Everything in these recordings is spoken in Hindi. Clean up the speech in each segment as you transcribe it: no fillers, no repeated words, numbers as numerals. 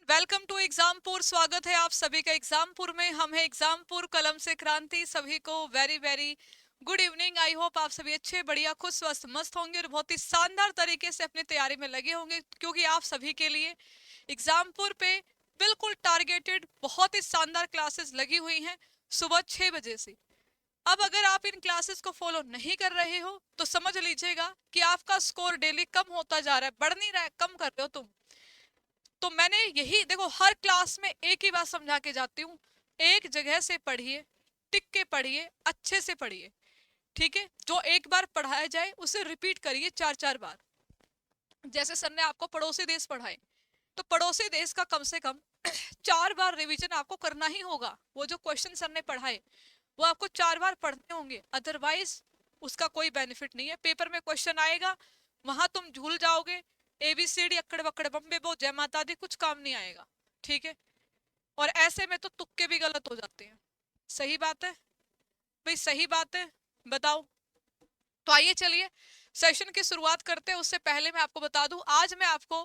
Welcome to Exampur. स्वागत है आप सभी का एग्जामपुर में। हम है एग्जामपुर, कलम से क्रांति। सभी को very very good evening. I hope आप सभी अच्छे, बढ़िया, खुश, स्वस्थ, मस्त होंगे और बहुत ही शानदार तरीके से अपनी तैयारी में लगे होंगे, क्योंकि आप सभी के लिए एग्जामपुर पे बिल्कुल टारगेटेड बहुत ही शानदार क्लासेस लगी हुई हैं सुबह 6 बजे से। अब अगर आप इन क्लासेस को फॉलो नहीं कर रहे हो तो समझ लीजिएगा कि आपका स्कोर डेली कम होता जा रहा है, बढ़ नहीं रहा है, कम कर रहे हो तुम। तो मैंने यही देखो, हर क्लास में एक ही बात समझा के जाती हूँ, एक जगह से पढ़िए, टिक के पढ़िए, अच्छे से पढ़िए। ठीक है, जो एक बार पढ़ाया जाए उसे रिपीट करिए 4 4 बार। जैसे सर ने आपको पड़ोसी देश पढ़ाए, तो पड़ोसी देश का कम से कम 4 बार रिवीजन आपको करना ही होगा। वो जो क्वेश्चन सर ने पढ़ाए वो आपको 4 बार पढ़ने होंगे, अदरवाइज उसका कोई बेनिफिट नहीं है। पेपर में क्वेश्चन आएगा, वहां तुम झूल जाओगे, एबीसीडी अक्कड़ बक्कड़ बम्बे बो जय माता दी, कुछ काम नहीं आएगा। ठीक है, और ऐसे में तो तुक्के भी गलत हो जाते हैं। सही बात है भाई, सही बात है, बताओ। तो आइए चलिए सेशन की शुरुआत करते हैं। उससे पहले मैं आपको बता दूं, आज मैं आपको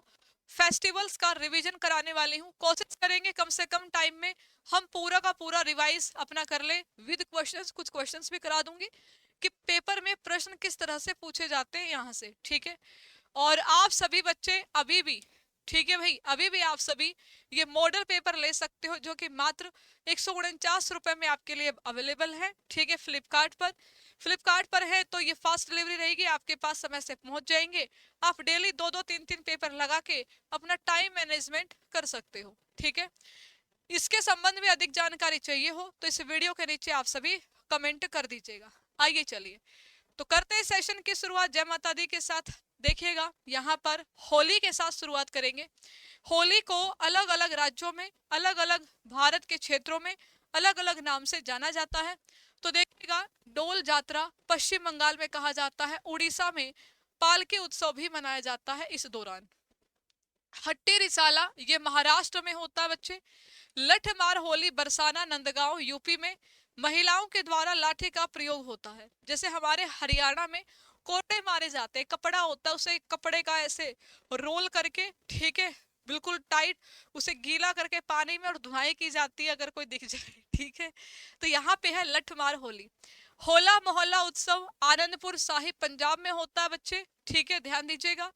फेस्टिवल्स का रिवीजन कराने वाली हूं। कोशिश करेंगे कम से कम टाइम में हम पूरा का पूरा रिवाइज अपना कर ले विद क्वेश्चंस। कुछ क्वेश्चंस भी करा दूंगी कि पेपर में प्रश्न किस तरह से पूछे जाते हैं यहाँ से। ठीक है, और आप सभी बच्चे अभी भी, ठीक है भाई, अभी भी आप सभी ये मॉडल पेपर ले सकते हो, जो कि मात्र 149 रुपए में आपके लिए अवेलेबल है। ठीक है, फ्लिपकार्ट पर। फ्लिपकार्ट पर है तो ये फास्ट डिलीवरी रहेगी, आपके पास समय से पहुंच जाएंगे। आप डेली 2 2 3 3 पेपर लगा के अपना टाइम मैनेजमेंट कर सकते हो। ठीक है, इसके संबंध में अधिक जानकारी चाहिए हो तो इस वीडियो के नीचे आप सभी कमेंट कर दीजिएगा। आइए चलिए तो करते हैं सेशन की शुरुआत जय माता दी के साथ। देखिएगा यहाँ पर होली के साथ शुरुआत करेंगे। होली को अलग अलग राज्यों में, अलग अलग भारत के क्षेत्रों में अलग अलग नाम से जाना जाता है। तो देखिएगा, डोल जात्रा पश्चिम बंगाल में कहा जाता है, उड़ीसा में पालकी उत्सव भी मनाया जाता है इस दौरान। हट्टी रिसाला ये महाराष्ट्र में होता है बच्चे। लठमार होली बरसाना नंदगांव यूपी में महिलाओं के द्वारा लाठी का प्रयोग होता है। जैसे हमारे हरियाणा में कोटे मारे जाते हैं, कपड़ा होता है, उसे कपड़े का ऐसे रोल करके, ठीक है, बिल्कुल टाइट, उसे गीला करके पानी में और धुनाई की जाती है अगर कोई दिख जाए। ठीक है, तो यहाँ पे है लठमार होली। होला मोहल्ला उत्सव आनंदपुर साहिब पंजाब में होता है बच्चे। ठीक है, ध्यान दीजिएगा।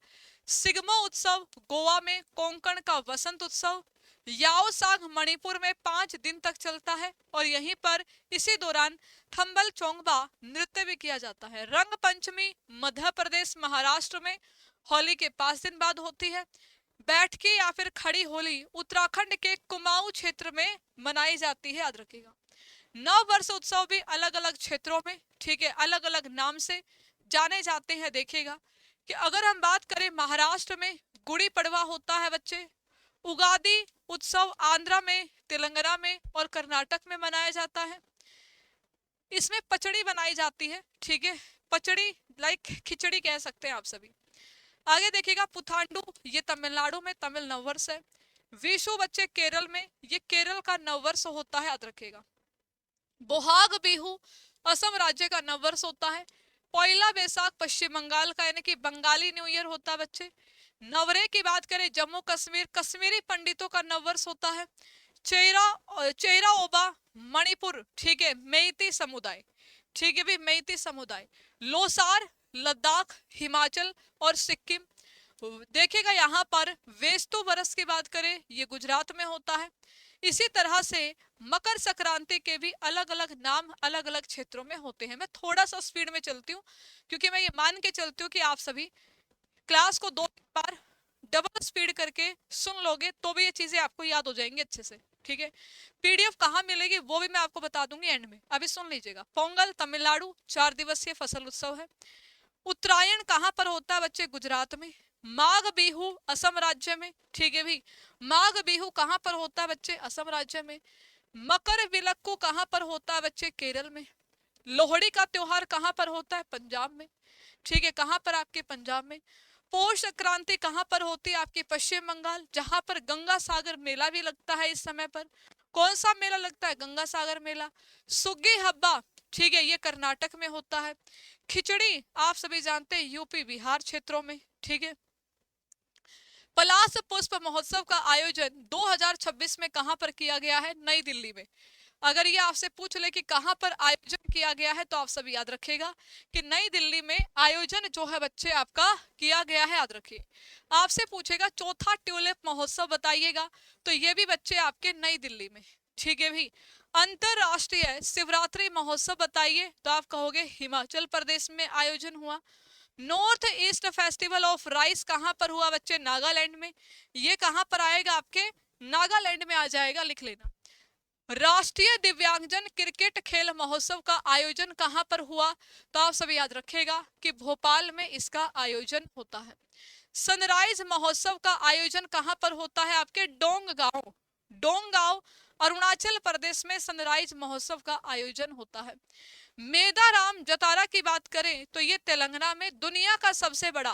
सिगमो उत्सव गोवा में, कोंकण का वसंत उत्सव याओ सांग मणिपुर में 5 दिन तक चलता है, और यहीं पर इसी दौरान थंबल चोंगबा नृत्य भी किया जाता है। रंग पंचमी मध्य प्रदेश महाराष्ट्र में होली के 5 दिन बाद होती है। बैठकी या फिर खड़ी होली उत्तराखंड के कुमाऊं क्षेत्र में मनाई जाती है, याद रखिएगा। नव वर्ष उत्सव भी अलग अलग क्षेत्रों में, ठीक है, अलग अलग नाम से जाने जाते हैं। देखिएगा कि अगर हम बात करें महाराष्ट्र में गुड़ी पड़वा होता है बच्चे। उगादी उत्सव आंध्रा में, तेलंगाना में और कर्नाटक में मनाया जाता है। इसमें पचड़ी बनाई जाती है। ठीक है, पचड़ी लाइक खिचड़ी कह सकते हैं आप सभी। आगे देखिएगा, पुथांडु ये तमिलनाडु में तमिल नववर्ष है। विशु बच्चे केरल में, ये केरल का नववर्ष होता है, याद रखिएगा। बोहाग बिहू असम राज्य का नववर्ष होता है। पौला बैसाख पश्चिम बंगाल का, यानी कि बंगाली न्यू ईयर होता है बच्चे। नवरे की बात करें जम्मू कश्मीर, कश्मीरी पंडितों का नववर्ष होता है। चेरा ओबा मणिपुर, ठीक है, मेइती समुदाय, ठीक है भी, मेइती समुदाय। लोसार लद्दाख हिमाचल और सिक्किम। देखिएगा यहाँ पर वेस्तु बरस की बात करें, ये गुजरात में होता है। इसी तरह से मकर संक्रांति के भी अलग अलग नाम अलग अलग क्षेत्रों में होते हैं। मैं थोड़ा सा स्पीड में चलती हूँ, क्योंकि मैं ये मान के चलती हूँ कि आप सभी क्लास को 2 बार डबल स्पीड करके सुन लोगे तो भी ये चीजें आपको याद हो जाएंगी अच्छे से। ठीक है, पीडीएफ कहाँ मिलेगी वो भी मैं आपको बता दूंगी एंड में, अभी सुन लीजिएगा। पोंगल तमिलनाडु 4 दिवसीय फसल उत्सव है। उत्तरायण कहाँ पर होता है बच्चे? गुजरात में। माघ बिहू असम राज्य में, ठीक है भी, माघ बिहू कहाँ पर होता है बच्चे? असम राज्य में। मकर विलक्कू कहाँ पर होता है बच्चे? केरल में। लोहड़ी का त्योहार कहाँ पर होता है? पंजाब में। ठीक है, कहाँ पर? आपके पंजाब में। पौष संक्रांति कहाँ पर होती है? आपके पश्चिम बंगाल, जहां पर गंगा सागर मेला भी लगता है इस समय पर। कौन सा मेला लगता है? गंगा सागर मेला। सुग्गी हब्बा, ठीक है, ये कर्नाटक में होता है। खिचड़ी आप सभी जानते हैं यूपी बिहार क्षेत्रों में। ठीक है, पलाश पुष्प महोत्सव का आयोजन 2026 में कहां पर किया गया है? नई दिल्ली में। अगर ये आपसे पूछ ले कि कहां पर आयोजन किया गया है, तो आप सब याद रखेगा कि नई दिल्ली में आयोजन जो है बच्चे आपका किया गया है, याद रखिए। आपसे पूछेगा चौथा ट्यूलिप महोत्सव बताइएगा, तो ये भी बच्चे आपके नई दिल्ली में। ठीक है भी। अंतरराष्ट्रीय शिवरात्रि महोत्सव बताइए, तो आप कहोगे हिमाचल प्रदेश में आयोजन हुआ। North east festival of rice कहां पर हुआ बच्चे? नागालैंड में। ये कहां पर आएगा? आपके नागालैंड में आ जाएगा, लिख लेना। राष्ट्रीय दिव्यांगजन क्रिकेट खेल महोत्सव का आयोजन कहां पर हुआ? तो आप सब याद रखेगा कि भोपाल में इसका आयोजन होता है। सनराइज महोत्सव का आयोजन कहां पर होता है? आपके डोंगगांव। डोंगगांव अरुणाचल प्रदेश में सनराइज महोत्सव का आयोजन होता है। मेदाराम जतारा की बात करें तो ये तेलंगाना में दुनिया का सबसे बड़ा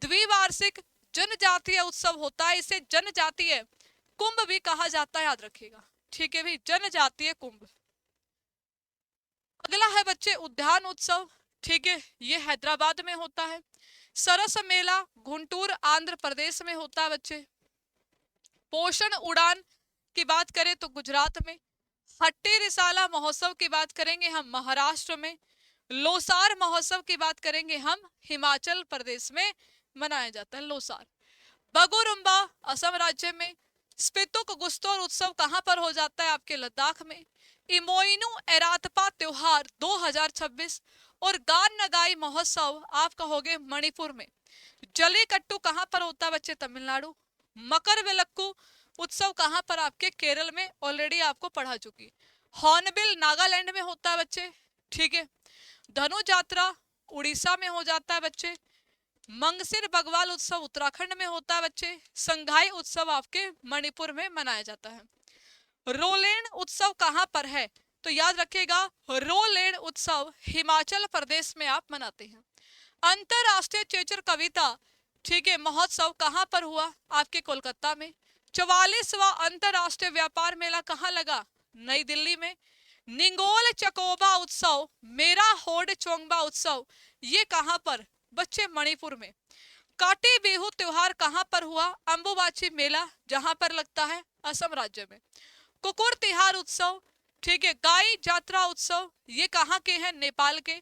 द्विवार्षिक जनजातीय उत्सव होता है। इसे जनजातीय कुंभ भी कहा जाता है, याद रखिएगा। ठीक है भी, जनजातीय कुंभ। अगला है बच्चे उद्यान उत्सव। ठीक है, ये हैदराबाद में होता है। सरस मेला गुंटूर आंध्र प्रदेश में होता है बच्चे। पोषण उड़ान की बात करें तो गुजरात में। हट्टी रिसाला महोत्सव की बात करेंगे हम महाराष्ट्र में। लोसार महोत्सव की बात करेंगे हम हिमाचल प्रदेश में मनाया जाता है लोसार। बगुरुम्बा असम राज्य में। स्पितुक गुस्तोर उत्सव कहां पर हो जाता है? आपके लद्दाख में। इमोइनु एरातपा त्योहार 2026 और गान नगाई महोत्सव आप कहोगे मणिपुर में। जलीकट्टू कहां पर होता है बच्चे? तमिलनाडु। मकर विलक्कू उत्सव कहां पर? आपके केरल में। ऑलरेडी आपको पढ़ा चुकी। हॉर्नबिल नागालैंड में होता है बच्चे। ठीक है। धनु यात्रा उड़ीसा में हो जाता है बच्चे। मंगसिर बगवाल उत्सव उत्तराखंड में होता है बच्चे। संघाई उत्सव आपके मणिपुर में मनाया जाता है। रोलेन उत्सव कहां पर है? तो याद रखिएगा रोलेन उत्सव हिमाचल प्रदेश में आप मनाते हैं। अंतरराष्ट्रीय चेचर कविता ठीक है महोत्सव कहां पर हुआ? आपके कोलकाता में। 44वां अंतरराष्ट्रीय व्यापार मेला कहां लगा? नई दिल्ली में। निंगोल चकोबा उत्सव मेरा होड चोंगबा उत्सव ये कहां पर? बच्चे मणिपुर में। काटी बिहू त्योहार कहां पर हुआ? अंबुबाची मेला जहां पर लगता है असम राज्य में। कुकुर तिहार उत्सव ठीक है। गाई जात्रा उत्सव ये कहां के हैं? नेपाल के।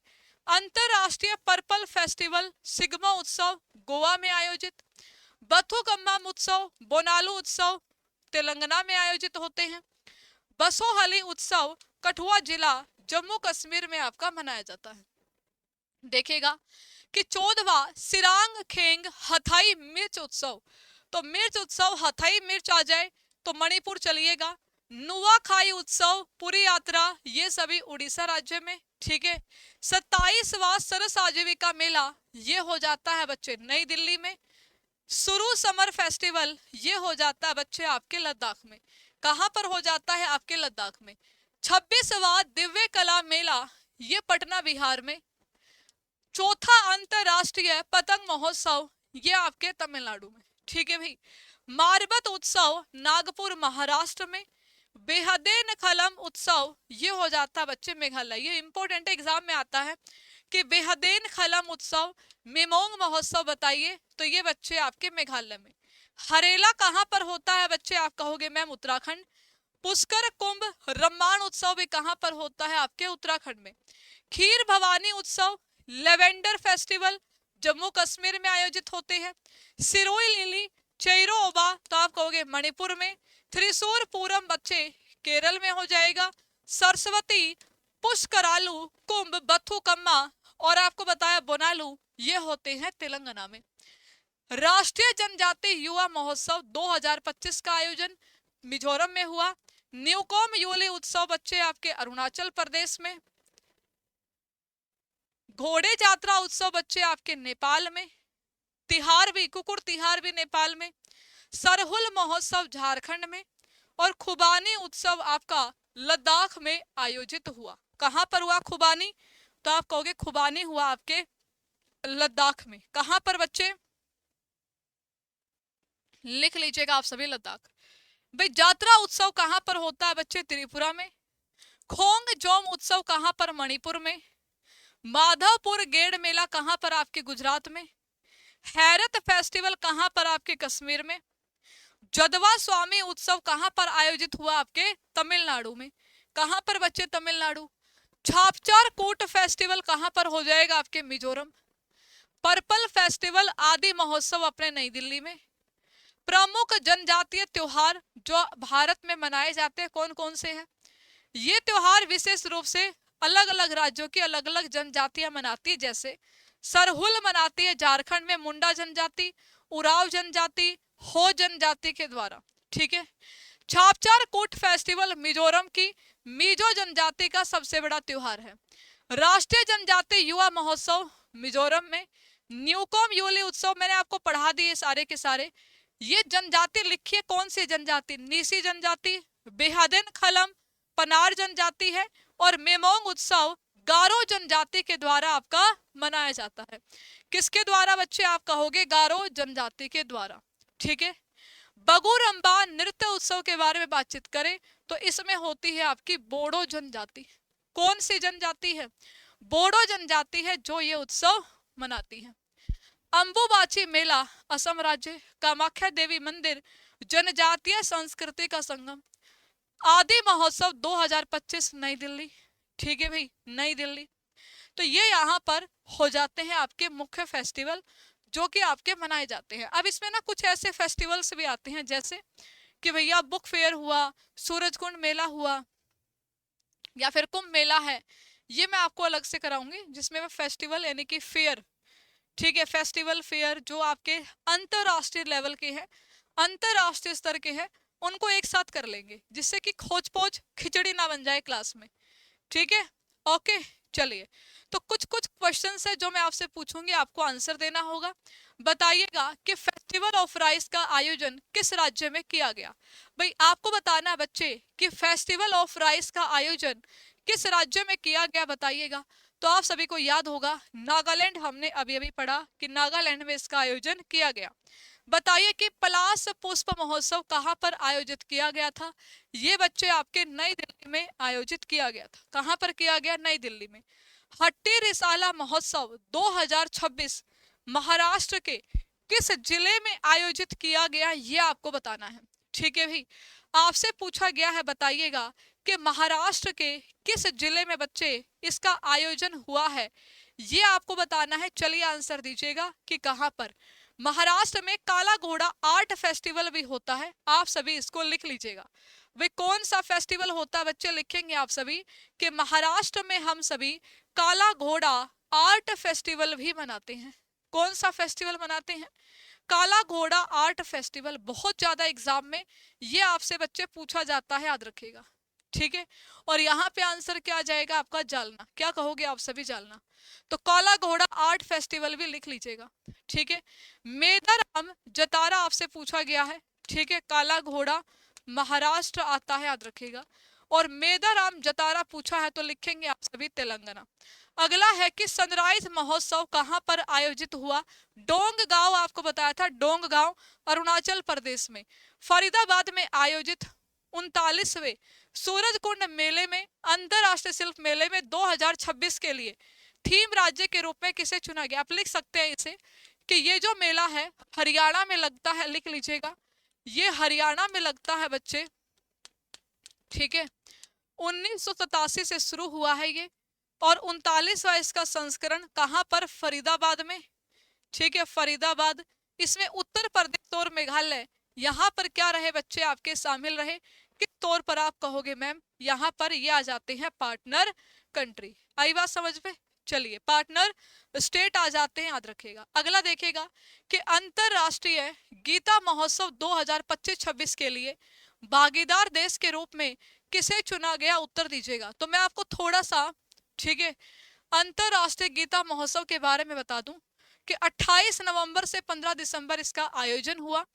अंतरराष्ट्रीय पर्पल फेस्टिवल सिग्मा उत्सव गोवा में आयोजित। बथुकम्मा उत्सव बोनालू उत्सव तेलंगाना में आयोजित होते हैं। बसोहली उत्सव कठुआ जिला जम्मू कश्मीर में आपका मनाया जाता है। देखेगा कि 14वां सिरांग खेंग हथाई मिर्च उत्सव, तो मिर्च उत्सव हथाई मिर्च आ जाए तो मणिपुर चलिएगा। नुआखाई उत्सव पुरी यात्रा ये सभी उड़ीसा राज्य में। ठीक है। 27वां सरस आजीविका मेला ये हो जाता है बच्चे नई दिल्ली में। सुरु समर फेस्टिवल ये हो जाता है बच्चे आपके लद्दाख में। कहां पर हो जाता है? आपके लद्दाख में। 26वां दिव्य कला मेला ये पटना बिहार में। चौथा अंतरराष्ट्रीय पतंग महोत्सव ये आपके तमिलनाडु में। ठीक है भाई। मारबत उत्सव नागपुर महाराष्ट्र में। बेहदेन खलम उत्सव ये हो जाता है बच्चे मेघालय। ये इंपॉर्टेंट एग्जाम में आता है कि बेहदेन खलम उत्सव मेमोंग महोत्सव बताइए, तो ये बच्चे आपके मेघालय में। हरेला कहां पर होता है बच्चे? आप कहोगे मैम उत्तराखंड। पुष्कर कुंभ रम्माण उत्सव भी कहां पर होता है? आपके उत्तराखंड में। खीर भवानी उत्सव लेवेंडर फेस्टिवल जम्मू कश्मीर में आयोजित होते हैं। सिरोई लिली चैरो ओबा तो आप कहोगे मणिपुर में। त्रिशूर पूरम बच्चे केरल में हो जाएगा। सरस्वती पुष्करालू कुंभ बथुकम्मा और आपको बताया बोनालू ये होते हैं तेलंगाना में। राष्ट्रीय जनजाति युवा महोत्सव 2025 का आयोजन मिजोरम में हुआ। न्यूकॉम यूली उत्सव बच्चे आपके अरुणाचल प्रदेश में। घोड़े यात्रा उत्सव बच्चे आपके नेपाल में। तिहार भी कुकुर तिहार भी नेपाल में। सरहुल महोत्सव झारखंड में। और खुबानी उत्सव आपका लद्दाख में आयोजित हुआ। कहां पर हुआ खुबानी? तो आप कहोगे खुबानी हुआ आपके लद्दाख में। कहां पर बच्चे? लिख लीजिएगा आप सभी लद्दाख। भाई यात्रा उत्सव कहां पर होता है बच्चे? त्रिपुरा में। खोंग जोम उत्सव कहां पर? मणिपुर में। माधवपुर गेड़ मेला कहां पर? आपके गुजरात में। हैरत फेस्टिवल कहां पर आपके कश्मीर में। जदवा स्वामी उत्सव कहां पर आयोजित हुआ आपके तमिलनाडु में। कहां पर बच्चे तमिलनाडु। छापचार कूट फेस्टिवल कहां पर हो जाएगा आपके मिजोरम। पर्पल फेस्टिवल आदि महोत्सव अपने नई दिल्ली में। प्रमुख जनजातीय त्योहार जो भारत में मनाए जाते हैं कौन कौन से हैं। ये त्योहार विशेष रूप से अलग अलग राज्यों की अलग अलग जनजातियां मनाती है, जैसे सरहुल मनाती है झारखंड में मुंडा जनजाति, उराव जनजाति, हो जनजाति के द्वारा। ठीक है। छापचार कूट फेस्टिवल मिजोरम की मिजो जनजाति का सबसे बड़ा त्योहार है। राष्ट्रीय जनजाति युवा महोत्सव मिजोरम में। न्यूकॉम यूली उत्सव मैंने आपको पढ़ा दिए सारे के सारे। ये जनजाति लिखिए कौन सी जनजाति। नीसी जनजाति, बेहादेन खलम, पनार जनजाति है। और मेमोंग उत्सव गारो जनजाति के द्वारा आपका मनाया जाता है। किसके द्वारा बच्चे आप कहोगे। गारो जनजाति के द्वारा। ठीक है। बगुरम्बा नृत्य उत्सव के बारे में बातचीत करें तो इसमें होती है आपकी बोडो जनजाति। कौन सी जनजाति है। बोडो जनजाति है जो ये उत्सव मनाती है। अंबुबाची मेला असम राज्य। कामाख्या देवी मंदिर जनजातीय संस्कृति का संगम। आदि महोत्सव 2025 नई दिल्ली। ठीक है भाई, नई दिल्ली। तो ये यहाँ पर हो जाते हैं आपके मुख्य फेस्टिवल जो कि आपके मनाए जाते हैं। अब इसमें ना कुछ ऐसे फेस्टिवल्स भी आते हैं जैसे कि भैया बुक फेयर हुआ, सूरजकुंड मेला हुआ, या फिर कुंभ मेला है। ये मैं आपको अलग से कराऊंगी जिसमें मैं फेस्टिवल यानी कि फेयर, ठीक है, फेस्टिवल फेयर जो आपके अंतरराष्ट्रीय लेवल के हैं, अंतरराष्ट्रीय स्तर के हैं, उनको एक साथ कर लेंगे जिससे कि खोज पोज खिचड़ी ना बन जाए क्लास में। ठीक है, ओके। चलिए, तो कुछ कुछ क्वेश्चंस है जो मैं आपसे पूछूंगी, आपको आंसर देना होगा। बताइएगा कि फेस्टिवल ऑफ राइस का आयोजन किस राज्य में किया गया। भाई आपको बताना है बच्चे कि फेस्टिवल ऑफ राइस का आयोजन किस राज्य में किया गया, बताइएगा। तो आप सभी को याद होगा नागालैंड, हमने अभी अभी पढ़ा कि नागालैंड में इसका आयोजन किया गया। बताइए कि पलाश पुष्प महोत्सव कहां पर आयोजित किया गया था। ये बच्चे आपके नई दिल्ली में आयोजित किया गया था। कहां पर किया गया, नई दिल्ली में। हट्टी रिसाला महोत्सव 2026 महाराष्ट्र के किस जिले में आयोजित किया गया, ये आपको बताना है। ठीक है भाई, आपसे पूछा गया है, बताइएगा कि महाराष्ट्र के किस जिले में बच्चे इसका आयोजन हुआ है, ये आपको बताना है। चलिए आंसर दीजिएगा कि कहां पर। महाराष्ट्र में काला घोड़ा आर्ट फेस्टिवल भी होता है, आप सभी इसको लिख लीजिएगा। वे कौन सा फेस्टिवल होता है बच्चे, लिखेंगे आप सभी कि महाराष्ट्र में हम सभी काला घोड़ा आर्ट फेस्टिवल भी मनाते हैं। कौन सा फेस्टिवल मनाते हैं, काला घोड़ा आर्ट फेस्टिवल। बहुत ज्यादा एग्जाम में ये आपसे बच्चे पूछा जाता है, याद रखिएगा। ठीक है, और यहाँ पे आंसर क्या आ जाएगा आपका, जालना। क्या कहोगे आप सभी, जालना। तो काला घोड़ा आर्ट फेस्टिवल भी लिख लीजिएगा। ठीक है, मेदाराम जतारा आपसे पूछा गया है। ठीक है, काला घोड़ा महाराष्ट्र आता है, याद रखिएगा। और मेदाराम जतारा पूछा है तो लिखेंगे आप सभी तेलंगाना। अगला है कि सनराइज महोत्सव कहां पर आयोजित हुआ। डोंग गांव, आपको बताया था डोंग गांव अरुणाचल प्रदेश में। फरीदाबाद में आयोजित 39वें सूरजकुंड मेले में, अंतरराष्ट्रीय शिल्प मेले में 2026 के लिए थीम राज्य के रूप में किसे चुना गया। आप लिख सकते हैं इसे कि ये जो मेला है हरियाणा में लगता है, लिख लीजिएगा, ये हरियाणा में लगता है बच्चे। ठीक है, 1987 से शुरू हुआ है ये, और 39वां इसका संस्करण कहां पर, फरीदाबाद में। ठीक है, फरीदाबाद। इसमें उत्तर प्रदेश और मेघालय यहाँ पर क्या रहे बच्चे आपके, शामिल रहे। किस तौर पर आप कहोगे मैम, यहाँ पर ये आ जाते हैं पार्टनर कंट्री। आई बात समझ में। चलिए, पार्टनर स्टेट आ जाते हैं, याद रखिएगा। अगला देखेगा कि अंतरराष्ट्रीय गीता महोत्सव 2025-26 के लिए भागीदार देश के रूप में किसे चुना गया, उत्तर दीजिएगा। तो मैं आपको थोड़ा सा, ठीक है, अंतरराष्ट्रीय गीता महोत्सव के बारे में बता दूं कि 28 नवंबर से 15 दिसंबर इसका आयोजन हुआ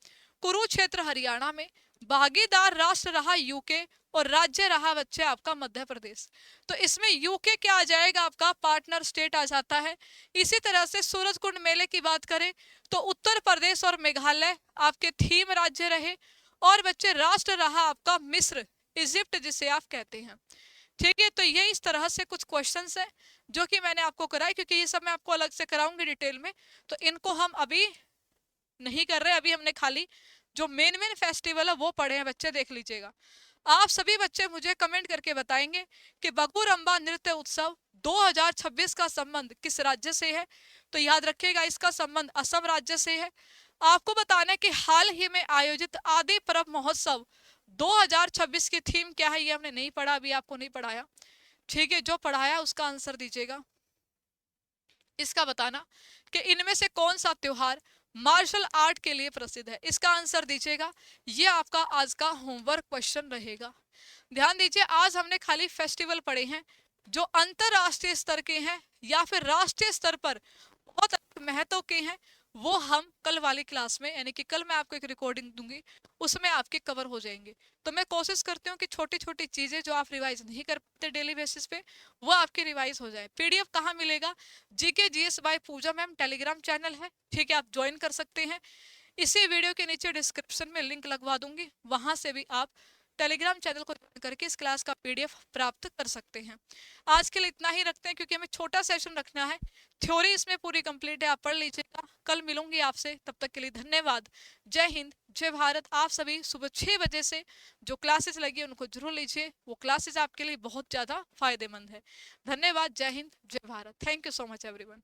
कुरुक्षेत्र हरियाणा में। भागीदार राष्ट्र रहा यूके और राज्य रहा बच्चे आपका मध्य प्रदेश। तो इसमें यूके क्या आ जाएगा आपका, पार्टनर स्टेट आ जाता है। इसी तरह से सूरजकुंड मेले की बात करें तो उत्तर प्रदेश और मेघालय आपके थीम राज्य रहे, और बच्चे राष्ट्र रहा आपका मिस्र, इजिप्ट जिसे आप कहते हैं। ठीक है, तो ये इस तरह से कुछ क्वेश्चंस है। जो कि मैंने आपको कराई, क्योंकि ये सब मैं आपको अलग से कराऊंगी डिटेल में, तो इनको हम अभी नहीं कर रहे। अभी हमने खाली जो मेन मेन फेस्टिवल है वो पढ़े हैं बच्चे, देख लीजिएगा। आप सभी बच्चे मुझे कमेंट करके बताएंगे कि बगुरम्बा नृत्य उत्सव 2026 का संबंध किस राज्य से है। तो याद रखिएगा, इसका संबंध असम राज्य से है। आपको बताना है कि हाल ही में आयोजित आदि पर्व महोत्सव 2026 की थीम क्या है, ये हमने नहीं पढ़ा, अभी आपको नहीं पढ़ाया। ठीक है, जो पढ़ाया उसका आंसर दीजिएगा। इसका बताना कि इनमें से कौन सा त्योहार मार्शल आर्ट के लिए प्रसिद्ध है, इसका आंसर दीजिएगा। ये आपका आज का होमवर्क क्वेश्चन रहेगा। ध्यान दीजिए, आज हमने खाली फेस्टिवल पढ़े हैं जो अंतरराष्ट्रीय स्तर के हैं या फिर राष्ट्रीय स्तर पर बहुत महत्व के हैं। वो हम कल वाली क्लास में, यानी कि कल मैं आपको एक रिकॉर्डिंग दूंगी, उसमें आपके कवर हो जाएंगे। तो मैं कोशिश करती हूँ कि छोटी छोटी चीजें जो आप रिवाइज नहीं कर पाते डेली बेसिस पे, वो आपकी रिवाइज हो जाए। पीडीएफ कहाँ मिलेगा? GK GS by Pooja ma'am Telegram channel है, ठीक है, आप ज्वाइन कर सकते हैं। इसी वीडियो के नीचे डिस्क्रिप्शन में लिंक लगवा दूंगी, वहां से भी आप टेलीग्राम चैनल को ज्वाइन करके इस क्लास का पीडीएफ प्राप्त कर सकते हैं। आज के लिए इतना ही रखते हैं, क्योंकि हमें छोटा सेशन रखना है। थ्योरी इसमें पूरी कंप्लीट है, आप पढ़ लीजिएगा। कल मिलूंगी आपसे, तब तक के लिए धन्यवाद। जय हिंद, जय भारत। आप सभी सुबह 6 बजे से जो क्लासेस लगी उनको जरूर लीजिए, वो क्लासेस आपके लिए बहुत ज़्यादा फायदेमंद है। धन्यवाद, जय हिंद, जय Bharat. Thank you so much everyone.